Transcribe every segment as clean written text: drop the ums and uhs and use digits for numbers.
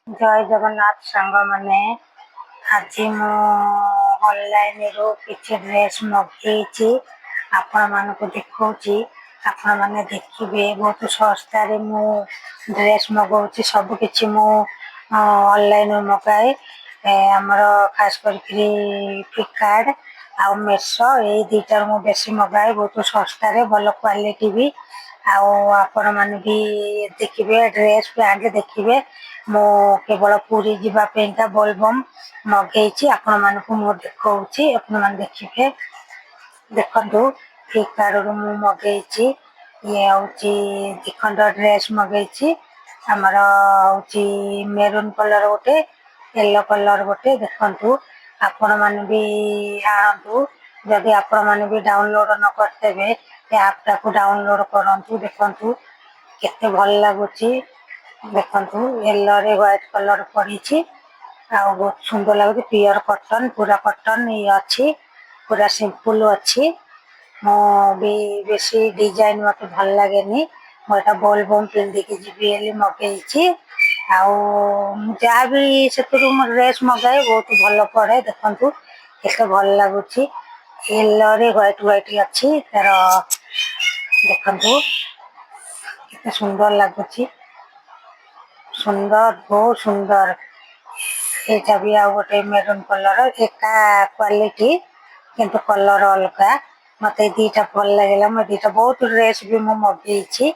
जय जगन्नाथ सांग मैंने आज मु ऑनलाइन रो किसी ड्रेस मगेची आपण मान को देखौची आपण माने देखिबे बहुत सस्ता रे मु ड्रेस मगौची सब किछि मु ऑनलाइन मगाए हमर खास करके फ्लिपकार्ट आ मेसो ए दुईटार मु बेसी मगाए बहुत सस्ता रे भल क्वालिटी भी आपण माने भी देखिबे ड्रेस पैंट देखिबे मो केवल पूरी जीवापाईका बोलबम मगेची आपण मानकु मु देखौची आपण मान देखिबे देखंतु फ्लिपकार्ट मु मगेची ये होची दिखंड ड्रेस मगेची हमर होची मेरून कलर गोटे येलो कलर गोटे देखंतु आपण मान भी आनंतु जदि आपण मान भी डाउनलोड न करतेबे ए ऐप टाको डाउनलोड करंतु देखंतु केते भल लागुची देखंतु येलो रे व्हाइट कलर पड़ीची आ बहुत सुंदर लागुची प्योर कॉटन पूरा कॉटन ये अच्छी पूरा सिंपल अच्छी मो भी बेसी डिजाइन मते भल लागेनी मोटा बोलबम पिंदी के जीबी एली मगेची आउ जहाँ भी सेतुरु ड्रेस मगाए बहुत भल पड़े देखंतु केते भल लागुची येलो रे व्हाइट व्हाइट अच्छी तार देखंतु केते सुंदर लागुची सुंदर बहुत सुंदर एटा भी आ गोटे मेरून कलर एका क्वालिटी किंतु कलर अलगा मते दीटा भल लागला म दीटा बहुत ड्रेस भी मु मगेची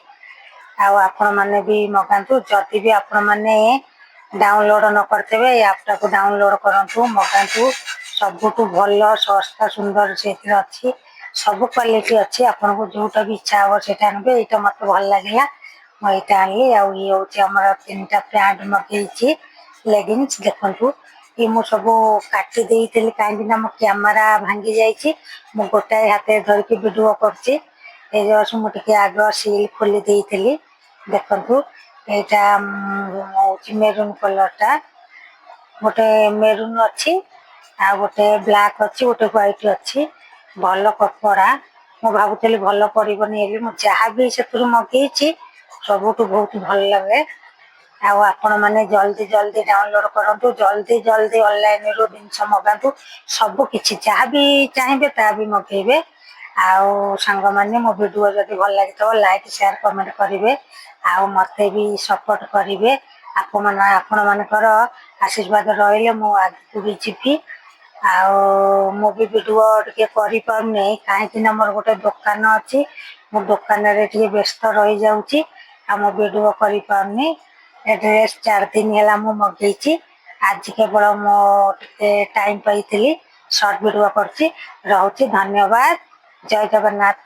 आपण माने भी मगांतु जति भी आपण माने डाउनलोड न करतेबे ऐप टाको डाउनलोड करंतु मगांतु सबुटु भल सस्ता सुंदर सेतिर अछि सब क्वालिटी अछि आपण को जोटा भी इच्छा हो सेटा आनबे एटा मते भल लागला म एटा आनली आ ये होची हमर तीनटा पैंट मगेची लेगिंग्स देखंतु ये मु सब काटी देइतली काहे ना मो कैमरा भांगी जाईची मु गोटाए हाथे धर के वीडियो करची ए जस मु टिके आगो सील खोली देइतली देखंतु एटा होची मेरून कलर टा गोटे मेरून अछि आ गोटे ब्लैक अछि गोटे व्हाइट अछि भल कपड़ा मु भाबुतली भल पड़िबनी एली मु जहाँ भी सेतुरु मगेची सबुटु बहुत भल लागे आपण माने जल्दी जल्दी डाउनलोड करंतु जल्दी जल्दी ऑनलाइन रो जिनस मगांतु सब किछि जहाँ भी चाहिबे ता भी मगेबे सांग माने मो वीडियो जदि भल लागि तो लाइक शेयर कमेंट करिवे मते भी सपोर्ट करिवे आपण मानकर आशीर्वाद रहिले मो आगु भी जिपी मो भी वीडियो टिके करि पाउने काहे ना मोर गोटे दुकान अछि मो दुकान रे टिके व्यस्त रहि जाउची मो वीडियो करि पाउने ड्रेस 4 दिन हेला मु मगेची आज केवल मो टाइम पाइतली शॉर्ट वीडियो करची रहउची धन्यवाद जय जगन्नाथ।